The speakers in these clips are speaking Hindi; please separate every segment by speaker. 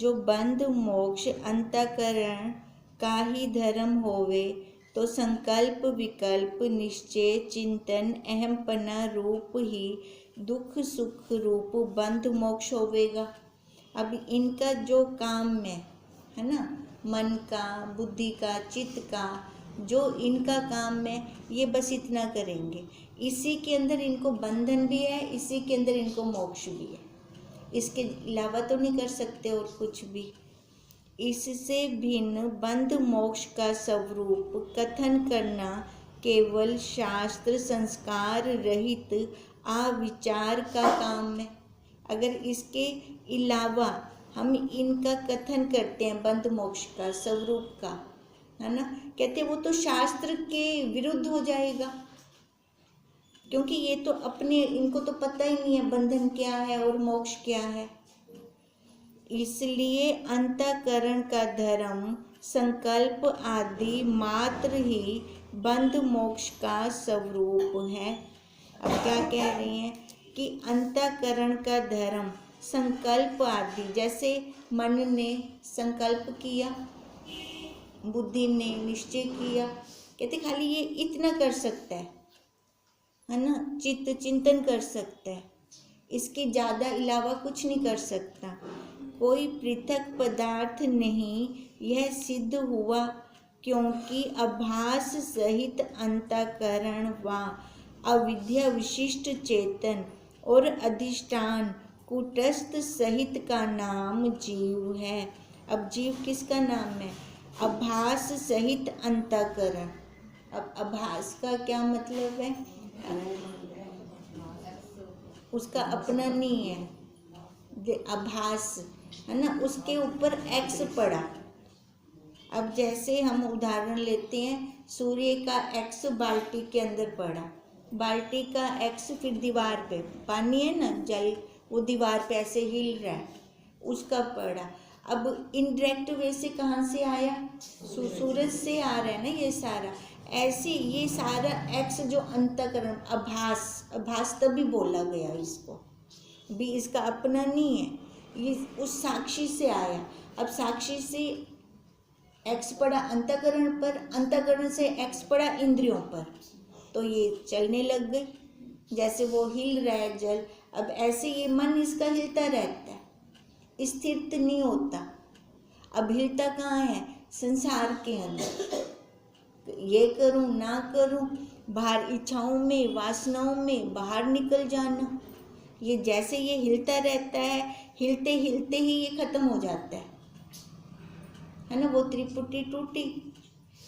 Speaker 1: जो बंध मोक्ष अंतःकरण का ही धर्म होवे, तो संकल्प विकल्प निश्चय चिंतन अहमपना रूप ही दुख सुख रूप बंध मोक्ष होवेगा। अब इनका जो काम है ना, मन का, बुद्धि का, चित्त का, जो इनका काम है, ये बस इतना करेंगे। इसी के अंदर इनको बंधन भी है, इसी के अंदर इनको मोक्ष भी है। इसके अलावा तो नहीं कर सकते और कुछ भी। इससे भिन्न बंध मोक्ष का स्वरूप कथन करना केवल शास्त्र संस्कार रहित अविचार का काम है। अगर इसके अलावा हम इनका कथन करते हैं बंध मोक्ष का स्वरूप का, है ना, कहते वो तो शास्त्र के विरुद्ध हो जाएगा, क्योंकि ये तो अपने, इनको तो पता ही नहीं है बंधन क्या है और मोक्ष क्या है। इसलिए अंतःकरण का धर्म संकल्प आदि मात्र ही बंध मोक्ष का स्वरूप है। अब क्या कह रहे हैं कि अंतःकरण का धर्म संकल्प आदि, जैसे मन ने संकल्प किया, बुद्धि ने निश्चय किया, कहते खाली ये इतना कर सकता है ना, चित्त चिंतन कर सकता है, इसके ज़्यादा अलावा कुछ नहीं कर सकता। कोई पृथक पदार्थ नहीं, यह सिद्ध हुआ, क्योंकि आभास सहित अंतःकरण व अविद्या विशिष्ट चेतन और अधिष्ठान कूटस्थ सहित का नाम जीव है। अब जीव किसका नाम है? आभास सहित अंतःकरण। अब आभास का क्या मतलब है? उसका अपना नहीं है, आभास है ना, उसके ऊपर एक्स पड़ा। अब जैसे हम उदाहरण लेते हैं, सूर्य का एक्स बाल्टी के अंदर पड़ा, बाल्टी का एक्स फिर दीवार पे, पानी है ना, जल, वो दीवार पे ऐसे हिल रहा है, उसका पड़ा। अब इनडायरेक्ट वे से कहाँ से आया? सूरज से आ रहा है ना ये सारा। ऐसे ये सारा एक्स जो अंतःकरण, आभास तभी बोला गया इसको भी, इसका अपना नहीं है, ये उस साक्षी से आया। अब साक्षी से एक्स पड़ा अंतःकरण पर, अंतःकरण से एक्स पड़ा इंद्रियों पर, तो ये चलने लग गई, जैसे वो हिल रहा है जल। अब ऐसे ये मन इसका हिलता रहता है, स्थिर नहीं होता। अब हिलता कहाँ है? संसार के अंदर। ये करूं ना करूं, बाहर इच्छाओं में, वासनाओं में बाहर निकल जाना। ये जैसे ये हिलता रहता है, हिलते हिलते ही ये खत्म हो जाता है ना, वो त्रिपुटी टूटी।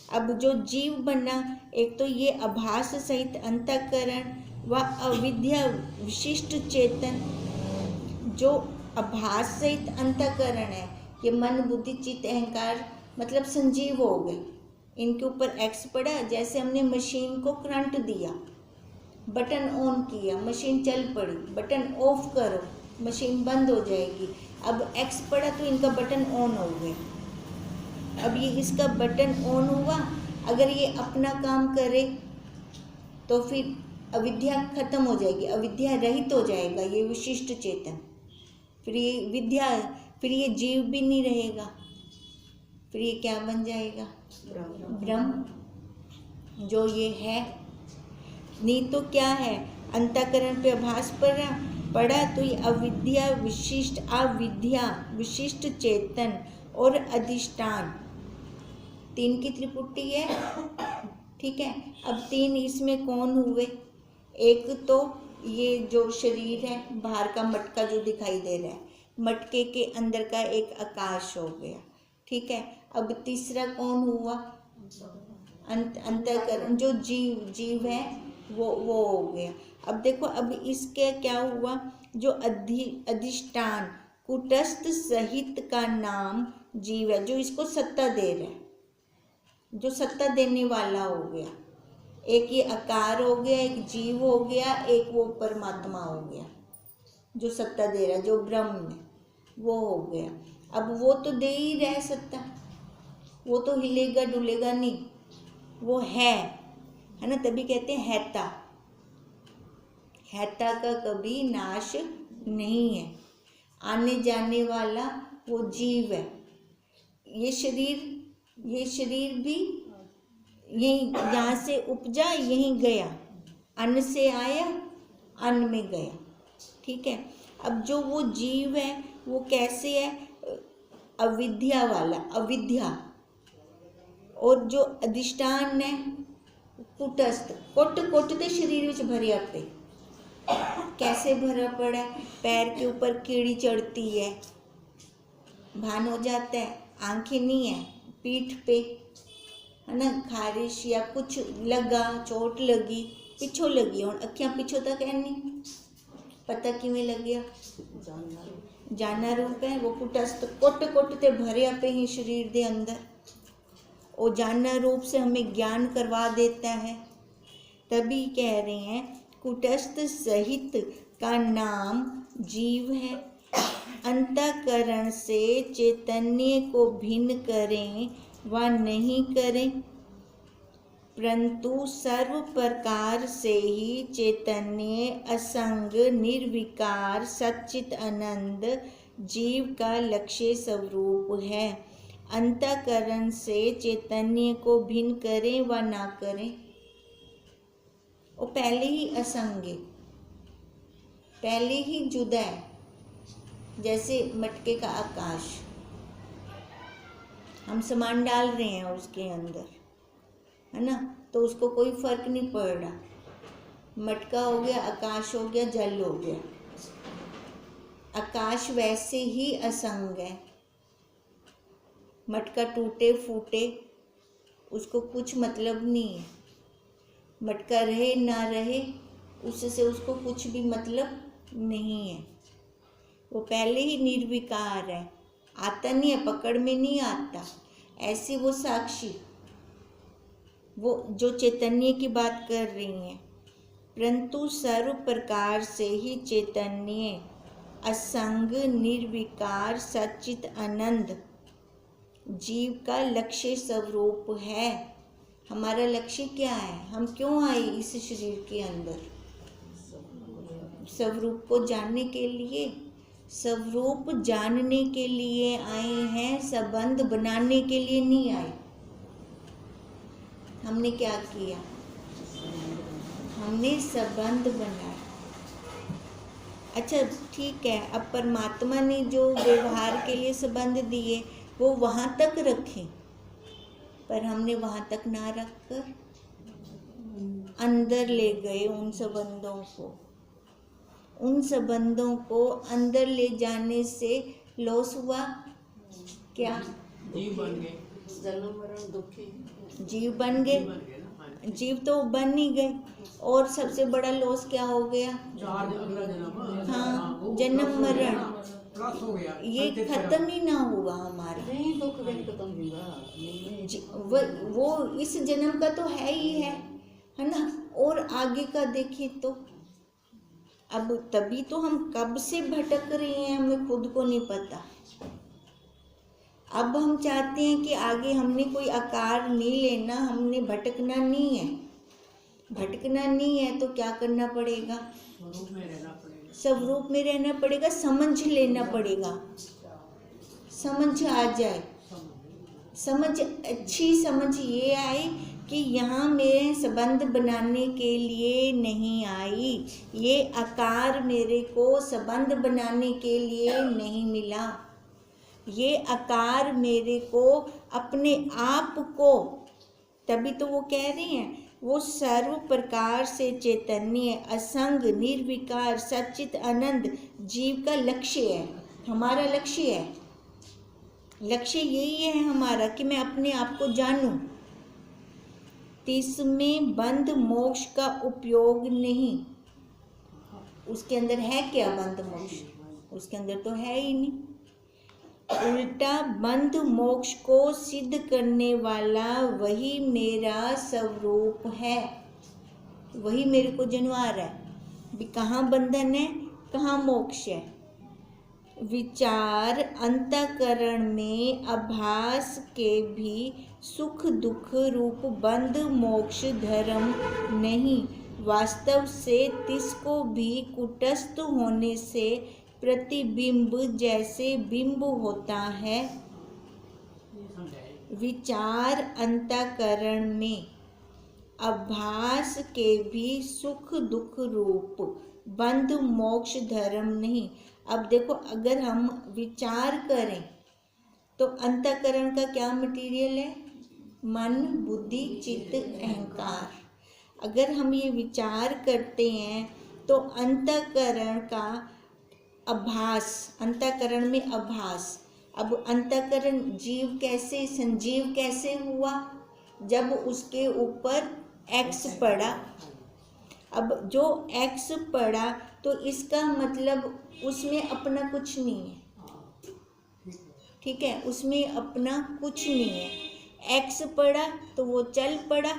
Speaker 1: अब जो जीव बना, एक तो ये आभास सहित अंतःकरण व अविद्या विशिष्ट चेतन। जो आभास सहित अंतःकरण है, ये मन बुद्धि चित्त अहंकार मतलब संजीव हो गए, इनके ऊपर एक्स पड़ा। जैसे हमने मशीन को करंट दिया, बटन ऑन किया, मशीन चल पड़ी, बटन ऑफ करो, मशीन बंद हो जाएगी। अब एक्स पड़ा तो इनका बटन ऑन हो गया। अब ये इसका बटन ऑन हुआ, अगर ये अपना काम करे तो फिर अविद्या खत्म हो जाएगी, अविद्या रहित हो जाएगा ये विशिष्ट चेतन। फिर ये विद्या, फिर ये जीव भी नहीं रहेगा, फिर ये क्या बन जाएगा? ब्रह्म। जो ये है नहीं तो क्या है? अंतःकरण पे आभास पड़ा तो ये अविद्या विशिष्ट चेतन और अधिष्ठान, तीन की त्रिपुटी है, ठीक है। अब तीन इसमें कौन हुए? एक तो ये जो शरीर है, बाहर का मटका जो दिखाई दे रहा है, मटके के अंदर का एक आकाश हो गया, ठीक है। अब तीसरा कौन हुआ? अंतःकरण, जो जीव है वो हो गया। अब देखो, अब इसके क्या हुआ? जो अधिष्ठान कूटस्थ सहित का नाम जीव है, जो इसको सत्ता दे रहा है, जो सत्ता देने वाला हो गया। एक ये आकार हो गया, एक जीव हो गया, एक वो परमात्मा हो गया जो सत्ता दे रहा है, जो ब्रह्म है वो हो गया। अब वो तो दे ही रहा सत्ता, वो तो हिलेगा डुलेगा नहीं, वो है ना, तभी कहते हैं हैता। हैता का कभी नाश नहीं है, आने जाने वाला वो जीव है। ये शरीर भी यहीं, यहाँ से उपजा यहीं गया, अन्न से आया अन्न में गया, ठीक है। अब जो वो जीव है वो कैसे है, अविद्या वाला, अविद्या। और जो अधिष्ठान है कुटस्थ, कुट शरीर विच भरिया पे। कैसे भरा पड़ा है, पैर के ऊपर कीड़ी चढ़ती है, भान हो जाता है, आंखें नहीं है, पीठ पे है ना, खारिश या कुछ लगा, चोट लगी, पिछो लगी, और अखियां पिछो तक है नहीं, पता किवें लग्या, जाना रूप है वो कुटस्थ, कुट ते भरिया पे ही शरीर दे अंदर। वो जानना रूप से हमें ज्ञान करवा देता है। तभी कह रहे हैं कुटस्थ सहित का नाम जीव है। अंतःकरण से चैतन्य को भिन्न करें व नहीं करें, परंतु सर्व प्रकार से ही चैतन्य असंग निर्विकार सच्चित आनंद जीव का लक्ष्य स्वरूप है। अंतःकरण से चैतन्य को भिन्न करें व ना करें, वो पहले ही असंग है, पहले ही जुदा है। जैसे मटके का आकाश, हम सामान डाल रहे हैं उसके अंदर, है ना, तो उसको कोई फर्क नहीं पड़ रहा, मटका हो गया, आकाश हो गया, जल हो गया। आकाश वैसे ही असंग है, मटका टूटे फूटे उसको कुछ मतलब नहीं है, मटका रहे ना रहे उससे उसको कुछ भी मतलब नहीं है। वो पहले ही निर्विकार है, आता नहीं है, पकड़ में नहीं आता। ऐसे वो साक्षी, वो जो चैतन्य की बात कर रही हैं, परंतु सर्व प्रकार से ही चैतन्य असंग निर्विकार सच्चित आनंद जीव का लक्ष्य स्वरूप है। हमारा लक्ष्य क्या है, हम क्यों आए इस शरीर के अंदर, स्वरूप को जानने के लिए, स्वरूप जानने के लिए आए हैं, संबंध बनाने के लिए नहीं आए। हमने क्या किया, हमने संबंध बनाया। अच्छा ठीक है, अब परमात्मा ने जो व्यवहार के लिए संबंध दिए वो वहाँ तक रखें, पर हमने वहाँ तक ना रखकर अंदर ले गए उन संबंधों को। उन संबंधों को अंदर ले जाने से लॉस हुआ क्या,
Speaker 2: जीव बन गए,
Speaker 3: जन्म मरण दुखी
Speaker 1: जीव बन गए, जीव तो बन ही गए। और सबसे बड़ा लॉस क्या हो गया,
Speaker 2: अगला जन्म,
Speaker 1: हाँ, जन्म मरण,
Speaker 2: प्लस हो गया,
Speaker 1: ये खत्म ही ना हुआ हमारा।
Speaker 3: नहीं, दुख भी खत्म होगा।
Speaker 1: वो इस जन्म का तो है ही है ना। और आगे का देखिए तो अब तभी तो हम कब से भटक रहे हैं, हमें खुद को नहीं पता। अब हम चाहते हैं कि आगे हमने कोई आकार नहीं लेना, हमने भटकना नहीं है। भटकना नहीं है तो क्या करना पड़ेगा,
Speaker 2: स्वरूप में रहना पड़ेगा,
Speaker 1: स्वरूप में रहना पड़ेगा, समझ लेना पड़ेगा, समझ आ जाए। समझ, अच्छी समझ ये आए कि यहाँ मैं संबंध बनाने के लिए नहीं आई, ये आकार मेरे को संबंध बनाने के लिए नहीं मिला, ये आकार मेरे को अपने आप को। तभी तो वो कह रहे हैं वो सर्व प्रकार से चैतन्य असंग निर्विकार सच्चित आनंद जीव का लक्ष्य है। हमारा लक्ष्य है, लक्ष्य यही है हमारा कि मैं अपने आप को जानूं। इसमें बंध मोक्ष का उपयोग नहीं। उसके अंदर है क्या बंध मोक्ष, उसके अंदर तो है ही नहीं। उल्टा बंध मोक्ष को सिद्ध करने वाला वही मेरा स्वरूप है, वही मेरे को जनवा रहा है भी कहाँ बंधन है कहाँ मोक्ष है। विचार अंतःकरण में आभास के भी सुख दुख रूप बंध मोक्ष धर्म नहीं, वास्तव से तिसको भी कुटस्थ होने से प्रतिबिंब जैसे बिंब होता है,
Speaker 2: ये समझाए।
Speaker 1: विचार अंतःकरण में आभास के भी सुख दुख रूप बंध मोक्ष धर्म नहीं। अब देखो, अगर हम विचार करें तो अंतःकरण का क्या मटेरियल है? मन, बुद्धि, चित्त, अहंकार। अगर हम ये विचार करते हैं तो अंतःकरण का आभास, अंतःकरण में आभास। अब अंतःकरण जीव कैसे, संजीव कैसे हुआ? जब उसके ऊपर एक्स पड़ा। अब जो एक्स पड़ा तो इसका मतलब उसमें अपना कुछ नहीं है, ठीक है, उसमें अपना कुछ नहीं है। एक्स पड़ा तो वो चल पड़ा,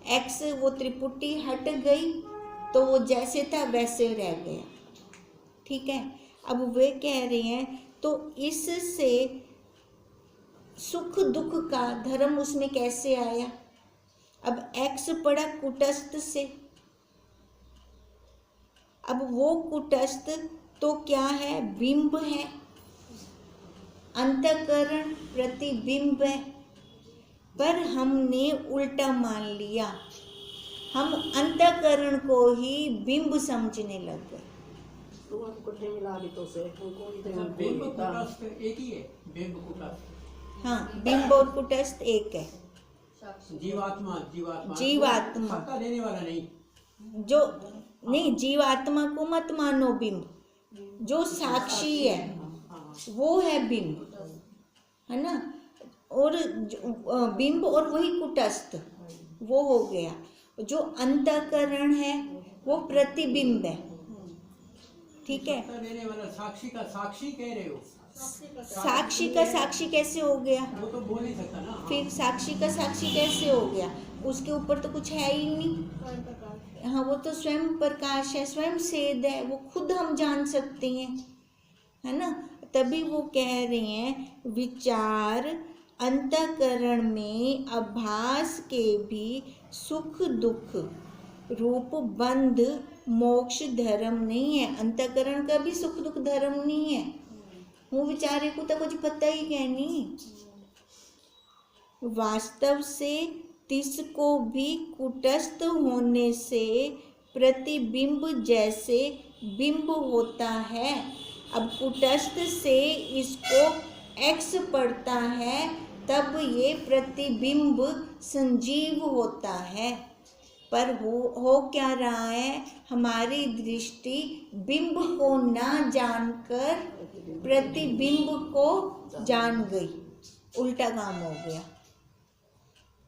Speaker 1: एक्स वो त्रिपुटी हट गई तो वो जैसे था वैसे रह गया, ठीक है। अब वे कह रहे हैं तो इससे सुख दुख का धर्म उसमें कैसे आया? अब एक्स पड़ा कुटस्थ से, अब वो कुटस्थ तो क्या है? बिंब है, अंतःकरण प्रतिबिंब है। पर हमने उल्टा मान लिया, हम अंतःकरण को ही बिंब समझने लग गए।
Speaker 3: तो हम कुठे मिला भी तो से हमको
Speaker 2: अच्छा, बिंब कुटस्थ एक ही है? बिंब कुटस्थ,
Speaker 1: हाँ, बिंब और कुटस्थ एक है।
Speaker 2: जीवात्मा, जीवात्मा
Speaker 1: जीवात्मा।
Speaker 2: सत्ता देने वाला नहीं।
Speaker 1: जो नहीं, जीवात्मा को मत मानो बिंब, जो साक्षी है वो है बिंब, है ना। और बिंब और वही कुटस्थ वो हो गया। जो अंतःकरण है वो प्रतिबिंब है, ठीक है।
Speaker 2: सत्ता देने वाला साक्षी का साक्षी कह रहे हो?
Speaker 1: साक्षी का साक्षी कैसे हो गया?
Speaker 2: वो तो बोल नहीं सकता ना।
Speaker 1: फिर साक्षी का साक्षी कैसे हो गया? उसके ऊपर तो कुछ है ही नहीं। हाँ, वो तो स्वयं प्रकाश है, स्वयं सेद है, वो खुद हम जान सकते हैं, है ना। तभी वो कह रहे हैं विचार अंतःकरण में आभास के भी सुख दुख रूप बंध मोक्ष धर्म नहीं है। अंतःकरण का भी सुख दुख धर्म नहीं है। वो विचारे को तो कुछ पता ही है नहीं। वास्तव से तिसको भी कुटस्थ होने से प्रतिबिंब जैसे बिंब होता है। अब कुटस्थ से इसको एक्स पड़ता है, तब ये प्रतिबिंब संजीव होता है। पर हो क्या रहा है? हमारी दृष्टि बिंब को ना जानकर प्रतिबिंब को जान गई, उल्टा काम हो गया।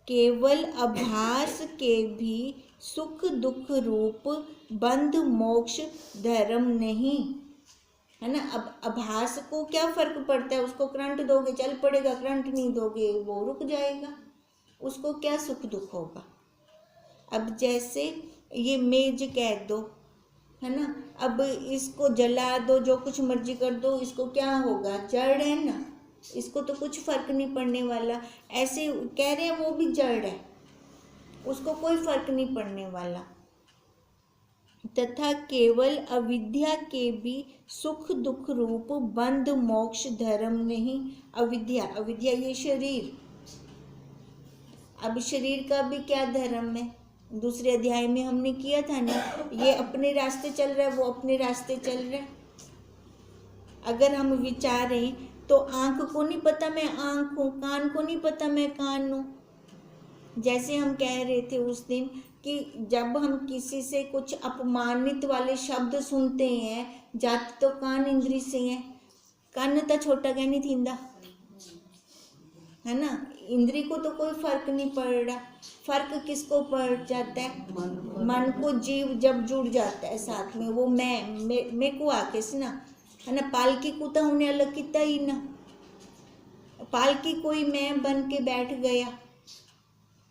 Speaker 1: केवल आभास के भी सुख दुख रूप बंध मोक्ष धर्म नहीं, है ना। अब आभास को क्या फर्क पड़ता है? उसको करंट दोगे चल पड़ेगा, करंट नहीं दोगे वो रुक जाएगा, उसको क्या सुख दुख होगा। अब जैसे ये मेज कह दो, है ना, अब इसको जला दो, जो कुछ मर्जी कर दो, इसको क्या होगा? जड़ है ना, इसको तो कुछ फर्क नहीं पड़ने वाला। ऐसे कह रहे हैं वो भी जड़ है, उसको कोई फर्क नहीं पड़ने वाला। तथा केवल अविद्या के भी सुख दुख रूप बंध मोक्ष धर्म नहीं। अविद्या, अविद्या ये शरीर, अब शरीर का भी क्या धर्म है? दूसरे अध्याय में हमने किया था ना, ये अपने रास्ते चल रहा है, वो अपने रास्ते चल रहा है। अगर हम विचारें तो आँख को नहीं पता मैं आँख हूँ, कान को नहीं पता मैं कान हूँ। जैसे हम कह रहे थे उस दिन कि जब हम किसी से कुछ अपमानित वाले शब्द सुनते हैं, जाते तो कान इंद्री से हैं, कान तो छोटा क्या नहीं थींदा, है ना। इंद्री को तो कोई फर्क नहीं पड़ रहा। फर्क किसको पड़ जाता है? मन को। जीव जब जुड़ जाता है साथ में, वो मैं को आके से ना, है ना। पालकी को तो उन्हें अलग किता ही ना, पालकी कोई मैं बन के बैठ गया,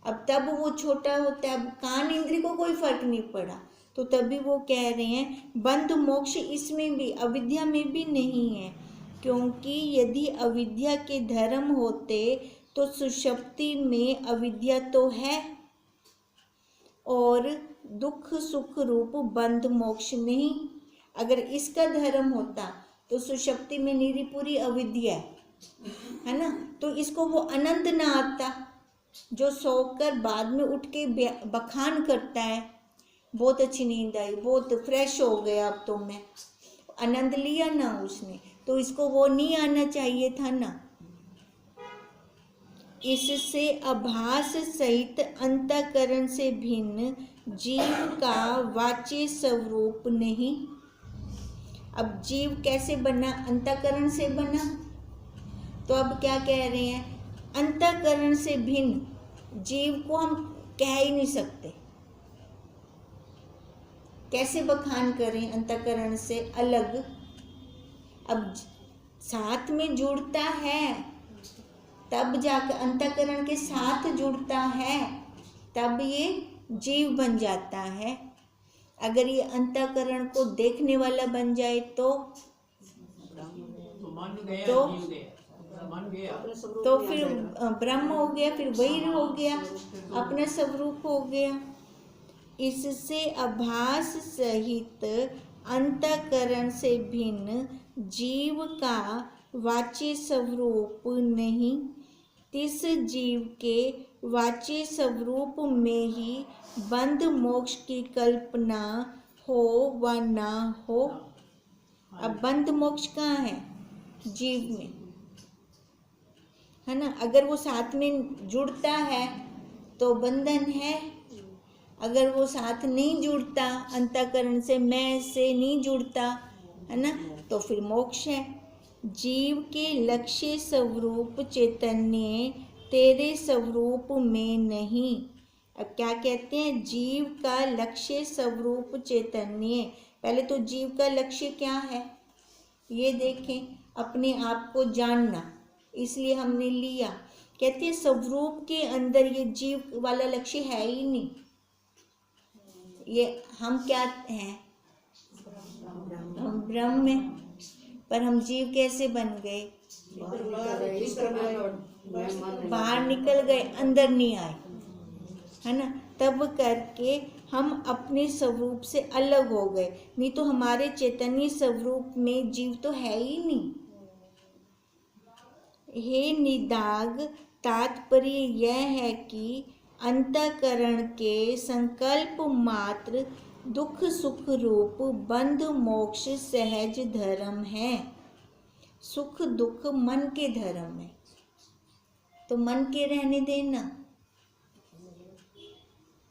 Speaker 1: अब तब वो छोटा होता है। अब कान इंद्री को कोई फर्क नहीं पड़ा, तो तभी वो कह रहे हैं बंध मोक्ष इसमें भी, अविद्या में भी नहीं है। क्योंकि यदि अविद्या के धर्म होते तो सुषुप्ति में अविद्या तो है, और दुख सुख रूप बंध मोक्ष नहीं। अगर इसका धर्म होता तो सुषुप्ति में निरी पूरी अविद्या है ना, तो इसको वो आनंद ना आता जो सोकर बाद में उठ के बखान करता है, बहुत अच्छी नींद आई, बहुत फ्रेश हो गया, अब तो मैं आनंद लिया ना उसने, तो इसको वो नहीं आना चाहिए था ना। इससे आभास सहित अंतःकरण से भिन्न जीव का वाच्य स्वरूप नहीं। अब जीव कैसे बना? अंतःकरण से बना। तो अब क्या कह रहे हैं? अंतःकरण से भिन्न जीव को हम कह ही नहीं सकते। कैसे बखान करें अंतःकरण से अलग? अब साथ में जुड़ता है, तब जाकर अंतःकरण के साथ जुड़ता है, तब ये जीव बन जाता है। अगर ये अंतःकरण को देखने वाला बन जाए तो
Speaker 2: मन गया,
Speaker 1: तो
Speaker 2: जीव गया, मन गया,
Speaker 3: अपने स्वरूप
Speaker 1: तो
Speaker 3: में आ
Speaker 1: फिर
Speaker 3: जाएगा।
Speaker 1: ब्रह्म हो गया, फिर वही हो गया, अपना स्वरूप हो गया। इससे आभास सहित अंतःकरण से भिन्न जीव का वाच्य स्वरूप नहीं। तिस जीव के वाच्य स्वरूप में ही बंध मोक्ष की कल्पना हो व ना हो। अब बंध मोक्ष कहाँ है? जीव में है ना। अगर वो साथ में जुड़ता है तो बंधन है, अगर वो साथ नहीं जुड़ता, अंतःकरण से, मैं से नहीं जुड़ता है ना, तो फिर मोक्ष है। जीव के लक्ष्य स्वरूप चैतन्य तेरे स्वरूप में नहीं। अब क्या कहते हैं? जीव का लक्ष्य स्वरूप चैतन्य। पहले तो जीव का लक्ष्य क्या है ये देखें, अपने आप को जानना, इसलिए हमने लिया। कहते हैं स्वरूप के अंदर ये जीव वाला लक्ष्य है ही नहीं। ये हम क्या हैं? हम ब्रह्म में, पर हम जीव कैसे बन गए? बाहर निकल गए, अंदर नहीं आए, है ना। तब करके हम अपने स्वरूप से अलग हो गए, नहीं तो हमारे चैतन्य स्वरूप में जीव तो है ही नहीं। हे निदाग, तात्पर्य यह है कि अंतःकरण के संकल्प मात्र दुख सुख रूप बंध मोक्ष सहज धर्म है। सुख दुख मन के धर्म है, तो मन के रहने देना।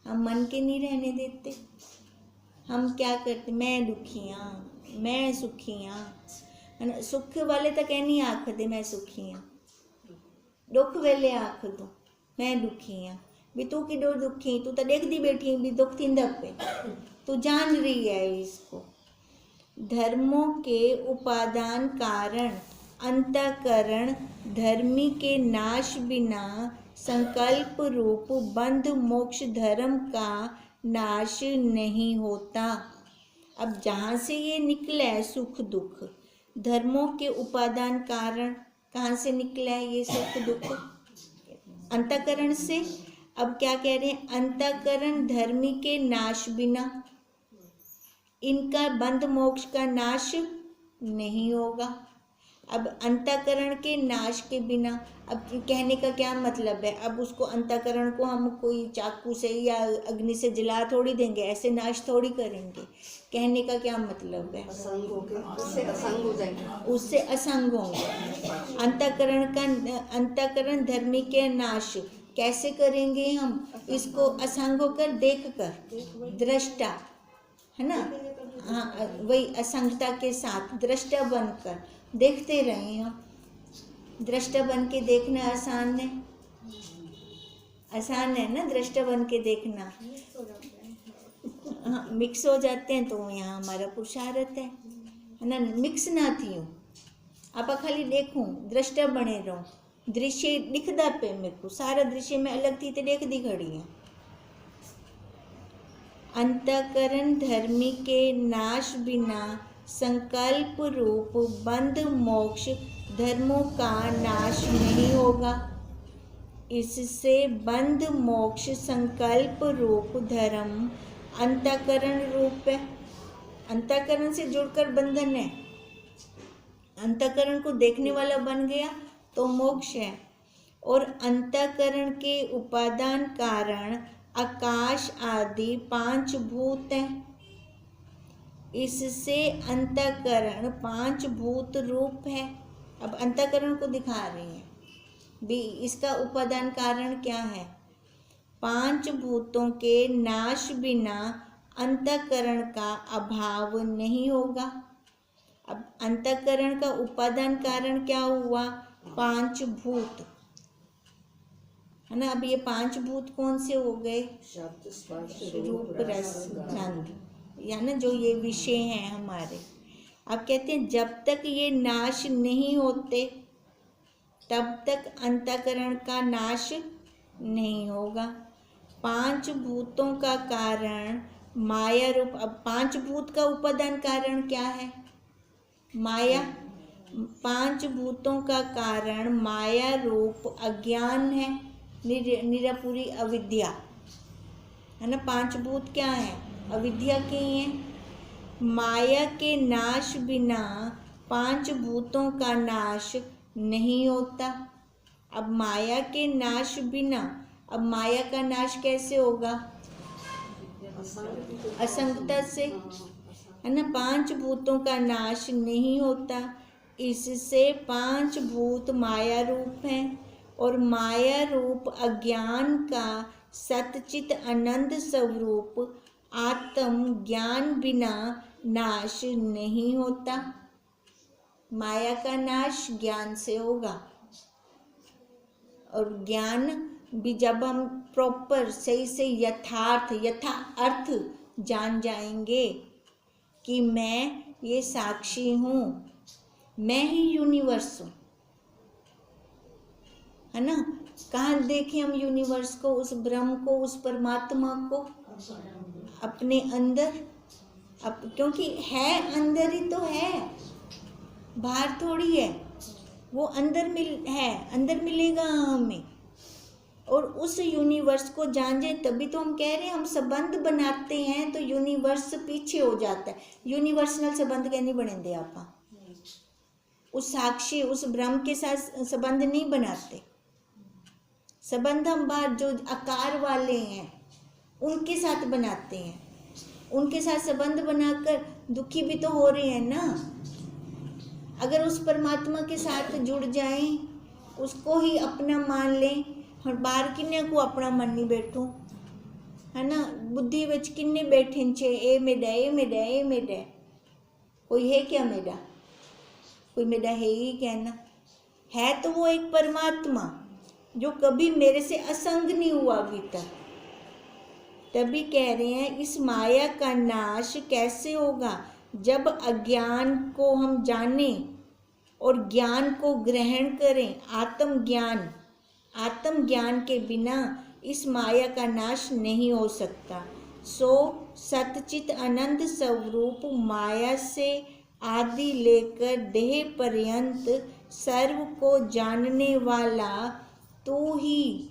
Speaker 1: हम मन के नहीं रहने देते। हम क्या करते? मैं दुखियाँ, मैं सुखियाँ, है ना। सुख वाले तो कहनी आख दे मैं सुखियाँ, दुख वेले आख दो मैं दुखियाँ। भी तू कि डो दुखी, तू तो देखती बैठी भी दुख थींदा पे, तू जान रही है इसको। धर्मों के उपादान कारण अंतःकरण धर्मी के नाश बिना संकल्प रूप बंध मोक्ष धर्म का नाश नहीं होता। अब जहाँ से ये निकला है सुख दुख, धर्मों के उपादान कारण कहाँ से निकला है ये सुख दुख? अंतःकरण से। अब क्या कह रहे हैं? अंतःकरण धर्मी के नाश बिना इनका बंध मोक्ष का नाश नहीं होगा। अब अंतःकरण के नाश के बिना, अब कहने का क्या मतलब है? अब उसको अंतःकरण को हम कोई चाकू से या अग्नि से जला थोड़ी देंगे, ऐसे नाश थोड़ी करेंगे। कहने का क्या मतलब है?
Speaker 3: असंग होके उससे असंग हो जाएंगे।
Speaker 1: उससे असंग होंगे। अंतःकरण धर्मी के नाश कैसे करेंगे हम? इसको असंग होकर देख कर, दृष्टा है ना, हाँ वही असंगता के साथ दृष्टा बनकर देखते रहे हम। दृष्टा बन के देखना आसान है, आसान है ना दृष्टा बन के देखना। हाँ मिक्स हो जाते हैं तो यहाँ हमारा पुरुषार्थ है ना। मिक्स ना थी हूँ आप खाली देखूँ, दृष्टा बने रहूँ। दृश्य दिखदा पे मेरे को, सारा दृश्य में अलग थी तो देख दी खड़ी है। अंतःकरण धर्मी के नाश बिना संकल्प रूप बंध मोक्ष धर्मों का नाश नहीं होगा। इससे बंध मोक्ष संकल्प रूप धर्म अंतःकरण रूप है। अंतःकरण से जुड़कर बंधन है, अंतःकरण को देखने वाला बन गया तो मोक्ष है। और अंतःकरण के उपादान कारण आकाश आदि 5 भूत हैं। इससे अंतःकरण 5 भूत रूप है। अब अंतःकरण को दिखा रही है भी, इसका उपादान कारण क्या है? 5 भूतों के नाश बिना अंतःकरण का अभाव नहीं होगा। अब अंतःकरण का उपादान कारण क्या हुआ? 5 भूत, है ना। अब ये 5 भूत कौन से हो गए?
Speaker 3: शब्द स्पर्श
Speaker 1: रूप रस गंध, यानी जो ये विषय हैं हमारे। अब कहते हैं जब तक ये नाश नहीं होते तब तक अंतःकरण का नाश नहीं होगा। 5 भूतों का कारण माया रूप। अब 5 भूत का उपादान कारण क्या है? माया। 5 भूतों का कारण माया रूप अज्ञान है, निरापुरी अविद्या, है ना। 5 भूत क्या है? अविद्या के ही हैं। माया के नाश बिना 5 भूतों का नाश नहीं होता। अब माया के नाश बिना, अब माया का नाश कैसे होगा? असंगता से, है ना। 5 भूतों का नाश नहीं होता, इससे 5 भूत माया रूप हैं और माया रूप अज्ञान का सतचित आनंद स्वरूप आत्म ज्ञान बिना नाश नहीं होता। माया का नाश ज्ञान से होगा, और ज्ञान भी जब हम प्रॉपर सही से यथा अर्थ जान जाएंगे कि मैं ये साक्षी हूँ, मैं ही यूनिवर्स हूँ, है ना। कहाँ देखें हम यूनिवर्स को? उस ब्रह्म को, उस परमात्मा को अपने अंदर। अब क्योंकि है अंदर ही तो है, बाहर थोड़ी है। वो अंदर अंदर मिलेगा हमें। और उस यूनिवर्स को जान जाए तभी तो हम कह रहे हैं हम संबंध बनाते हैं तो यूनिवर्स पीछे हो जाता है। यूनिवर्सल संबंध कहने बनेंगे आप उस साक्षी, उस ब्रह्म के साथ संबंध नहीं बनाते। संबंध हम बाहर जो आकार वाले हैं उनके साथ बनाते हैं। उनके साथ संबंध बनाकर दुखी भी तो हो रहे हैं ना। अगर उस परमात्मा के साथ जुड़ जाएं, उसको ही अपना मान लें, और बाहर किन्ने को अपना मन नहीं बैठो, है ना। बुद्धि विच किन्ने बैठे छे, ए मेरा कोई है क्या? मेरा कोई मेरा है ही क्या ना? है तो वो एक परमात्मा जो कभी मेरे से असंग नहीं हुआ अभी तक। तभी कह रहे हैं इस माया का नाश कैसे होगा? जब अज्ञान को हम जानें और ज्ञान को ग्रहण करें, आत्म ज्ञान के बिना इस माया का नाश नहीं हो सकता। सो सतचित आनंद स्वरूप माया से आदि लेकर देह पर्यंत सर्व को जानने वाला तू ही,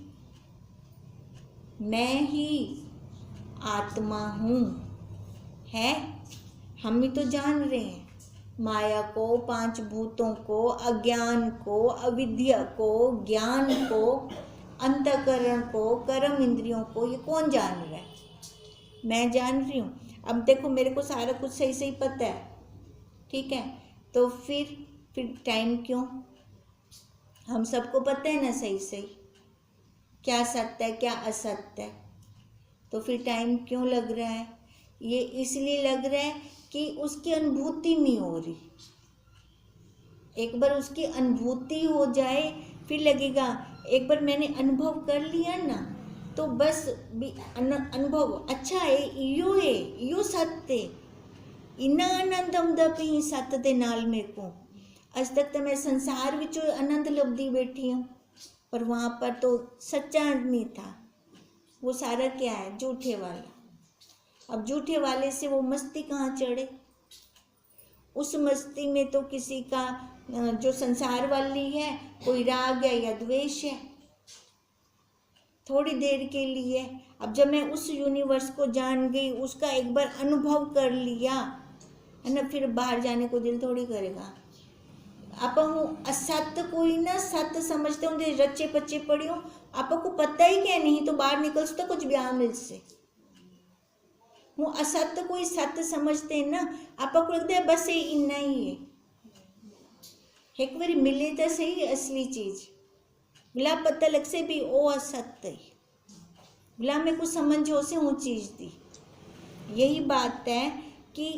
Speaker 1: मैं ही आत्मा हूँ, है। हम ही तो जान रहे हैं माया को, 5 भूतों को, अज्ञान को, अविद्या को, ज्ञान को, अंतःकरण को, कर्म इंद्रियों को। ये कौन जान रहा है? मैं जान रही हूँ। अब देखो मेरे को सारा कुछ सही सही पता है, ठीक है। तो फिर टाइम क्यों? हम सबको पता है ना सही सही क्या सत्य है क्या असत्य है, तो फिर टाइम क्यों लग रहा है? ये इसलिए लग रहा है कि उसकी अनुभूति नहीं हो रही। एक बार उसकी अनुभूति हो जाए फिर लगेगा। एक बार मैंने अनुभव कर लिया ना तो बस भी अनुभव अच्छा है, यो सत्य इन्ना आनंद आउंदा पी सत्य दे नाल मेरे को। अज तक तो मैं संसार विचों आनंद लभदी बैठी हूँ, पर वहाँ पर तो सच्चा नहीं था। वो सारा क्या है? झूठे वाला। अब झूठे वाले से वो मस्ती कहाँ चढ़े? उस मस्ती में तो किसी का जो संसार वाली है कोई राग है या द्वेष है, थोड़ी देर के लिए। अब जब मैं उस यूनिवर्स को जान गई, उसका एक बार अनुभव कर लिया, है ना, फिर बाहर जाने को दिल थोड़ी करेगा। आपको असत्य कोई ना सत्य समझते होंगे, रच्चे पच्चे पड़ियो, आपको पता ही क्या नहीं तो बाहर निकल सकता कुछ ब्याह मिल से। वो असत्य कोई सत्य समझते हैं ना, आपको लगता है बस ये इन्ना ही है। एक बार मिले तो सही असली चीज, गुला पता लग से भी ओ असत्य है, गुला में कुछ समझो से वो चीज दी। यही बात है कि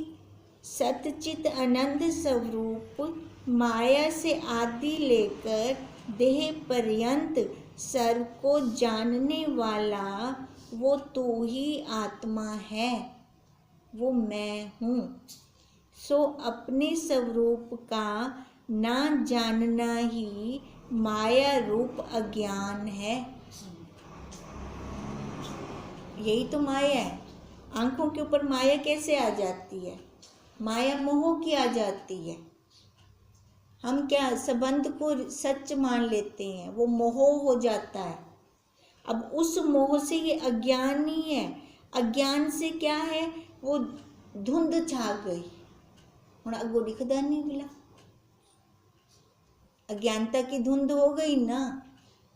Speaker 1: सतचित आनंद स्वरूप माया से आदि लेकर देह पर्यंत सर्व को जानने वाला वो तू ही आत्मा है, वो मैं हूँ। सो अपने स्वरूप का ना जानना ही माया रूप अज्ञान है। यही तो माया है। आंखों के ऊपर माया कैसे आ जाती है? माया मोह की आ जाती है। हम क्या संबंध को सच मान लेते हैं, वो मोह हो जाता है। अब उस मोह से ये अज्ञान ही है। अज्ञान से क्या है, वो धुंध छा गई, हुण अगो दिखदा नहीं बिला, अज्ञानता की धुंध हो गई ना,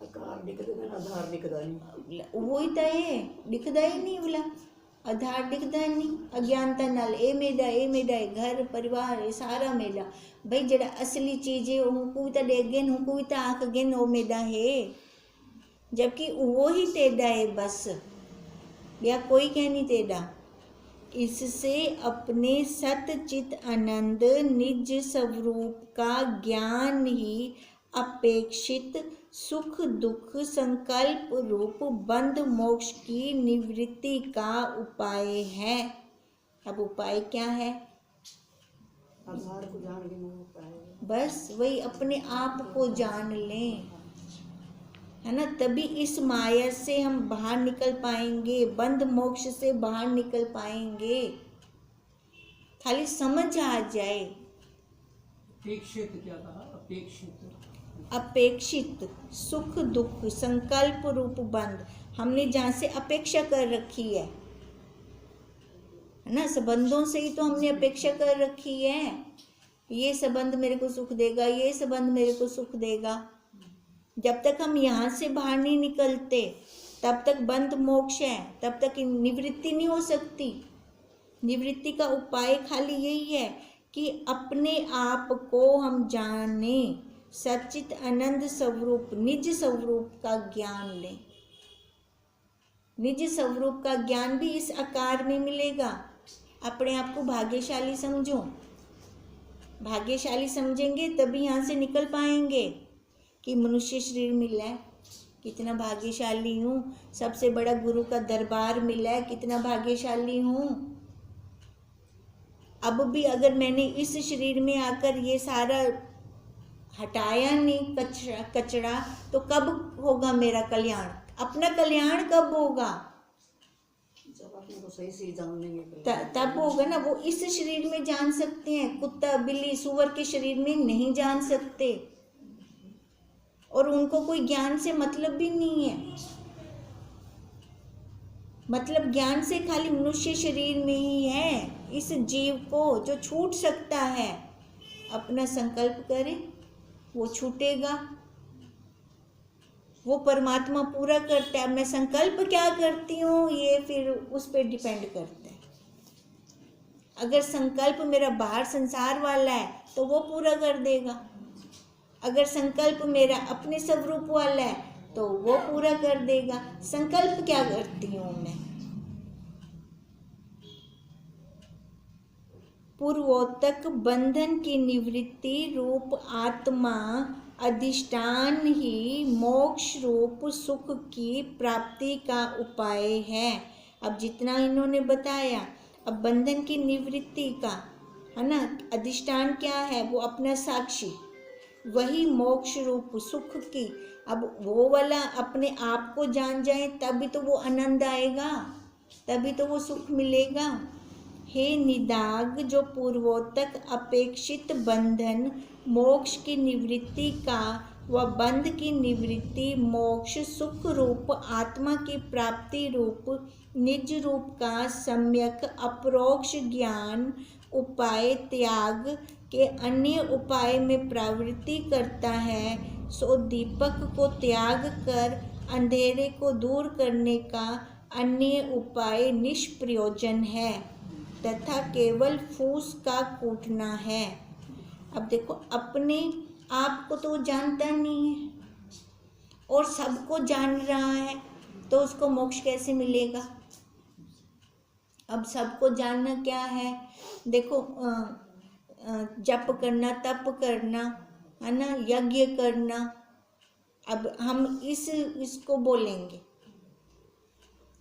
Speaker 3: आकार दिखदे ने आधार दिखदा नहीं,
Speaker 1: वो ही तो है, दिखदा ही नहीं बिला, आधार दिखदा नहीं। अज्ञानता नाल ए मेरा है, घर परिवार ये सारा मेरा। भाई जड़ा असली चीज है उनको भी तो देख गेन, उनको भी तो आँख गेन, वो मेरा है, जबकि वो ही तेरा है बस, या कोई कह नहीं तेरा। इससे अपने सतचित आनंद निज स्वरूप का ज्ञान ही अपेक्षित सुख दुख संकल्प रूप बंध मोक्ष की निवृत्ति का उपाय है। अब उपाय क्या है?
Speaker 3: आधार को जान के नहीं पाए,
Speaker 1: बस वही अपने आप को जान लें, है ना, तभी इस माया से हम बाहर निकल पाएंगे, बंध मोक्ष से बाहर निकल पाएंगे। खाली समझ आ जाए।
Speaker 2: अपेक्षित क्या कहा? अपेक्षित
Speaker 1: अपेक्षित सुख दुख संकल्प रूप बंध, हमने जहाँ से अपेक्षा कर रखी है ना, संबंधों से ही तो हमने अपेक्षा कर रखी है। ये संबंध मेरे को सुख देगा, ये संबंध मेरे को सुख देगा। जब तक हम यहाँ से बाहर नहीं निकलते तब तक बंध मोक्ष है, तब तक निवृत्ति नहीं हो सकती। निवृत्ति का उपाय खाली यही है कि अपने आप को हम जाने, सच्चित आनंद स्वरूप निज स्वरूप का ज्ञान लें। निज स्वरूप का ज्ञान भी इस आकार में मिलेगा। अपने आप को भाग्यशाली समझो, भाग्यशाली समझेंगे तभी यहाँ से निकल पाएंगे कि मनुष्य शरीर मिला है, कितना भाग्यशाली हूँ, सबसे बड़ा गुरु का दरबार मिला है, कितना भाग्यशाली हूँ। अब भी अगर मैंने इस शरीर में आकर ये सारा हटाया नहीं कचरा तो कब होगा मेरा कल्याण? अपना कल्याण कब होगा?
Speaker 3: जब अपने को सही से जान लेंगे
Speaker 1: तब होगा ना। वो इस शरीर में जान सकते हैं, कुत्ता बिल्ली सूअर के शरीर में नहीं जान सकते, और उनको कोई ज्ञान से मतलब भी नहीं है। मतलब ज्ञान से खाली मनुष्य शरीर में ही है। इस जीव को जो छूट सकता है, अपना संकल्प करे वो छूटेगा। वो परमात्मा पूरा करता है। मैं संकल्प क्या करती हूँ ये फिर उस पर डिपेंड करता है। अगर संकल्प मेरा बाहर संसार वाला है तो वो पूरा कर देगा, अगर संकल्प मेरा अपने स्वरूप वाला है तो वो पूरा कर देगा। संकल्प क्या करती हूँ मैं? पूर्वोत्तक बंधन की निवृत्ति रूप आत्मा अधिष्ठान ही मोक्ष रूप सुख की प्राप्ति का उपाय है। अब जितना इन्होंने बताया, अब बंधन की निवृत्ति का है ना, अधिष्ठान क्या है? वो अपना साक्षी, वही मोक्ष रूप सुख की। अब वो वाला अपने आप को जान जाए तभी तो वो आनंद आएगा, तभी तो वो सुख मिलेगा। हे निदाग, जो पूर्वोत्तक अपेक्षित बंधन मोक्ष की निवृत्ति का व बंध की निवृत्ति मोक्ष सुख रूप आत्मा की प्राप्ति रूप निज रूप का सम्यक अपरोक्ष ज्ञान उपाय त्याग के अन्य उपाय में प्रवृत्ति करता है, सो दीपक को त्याग कर अंधेरे को दूर करने का अन्य उपाय निष्प्रयोजन है तथा केवल फूस का कूटना है। अब देखो, अपने आप को तो वो जानता नहीं है और सबको जान रहा है, तो उसको मोक्ष कैसे मिलेगा? अब सबको जानना क्या है? देखो, जप करना, तप करना, है ना, यज्ञ करना। अब हम इसको बोलेंगे,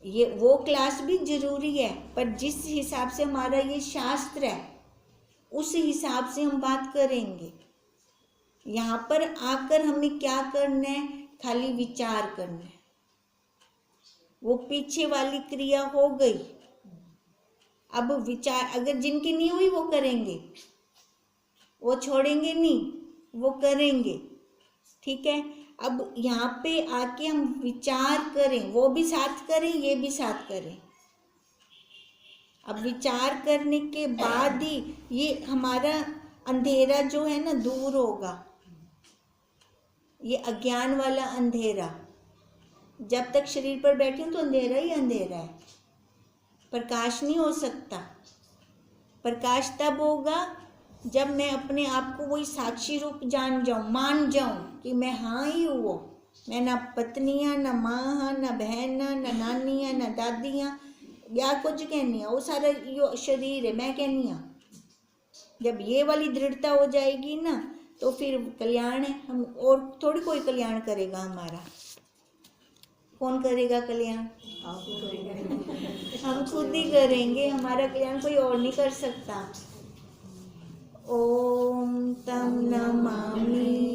Speaker 1: ये वो क्लास भी जरूरी है, पर जिस हिसाब से हमारा ये शास्त्र है उस हिसाब से हम बात करेंगे। यहाँ पर आकर हमें क्या करना है? खाली विचार करना है। वो पीछे वाली क्रिया हो गई, अब विचार अगर जिनकी नहीं हुई वो करेंगे, वो छोड़ेंगे नहीं, वो करेंगे। ठीक है, अब यहाँ पे आके हम विचार करें, वो भी साथ करें, ये भी साथ करें। अब विचार करने के बाद ही ये हमारा अंधेरा जो है ना दूर होगा। ये अज्ञान वाला अंधेरा, जब तक शरीर पर बैठी हूँ तो अंधेरा ही अंधेरा है, प्रकाश नहीं हो सकता। प्रकाश तब होगा जब मैं अपने आप को वही साक्षी रूप जान जाऊं, मान जाऊं कि मैं हाँ ही हूँ वो। मैं ना पत्नी हाँ, ना माँ हाँ, ना बहन हाँ, ना नानी हाँ, ना दादी हाँ, या कुछ कहनी है, वो सारा यो शरीर है, मैं कहनी हाँ। जब ये वाली दृढ़ता हो जाएगी ना तो फिर कल्याण है। हम और थोड़ी कोई कल्याण करेगा हमारा। कौन करेगा कल्याण?
Speaker 3: आप करेंगे।
Speaker 1: हम खुद ही करेंगे, हमारा कल्याण कोई और नहीं कर सकता। ओम तम नमामि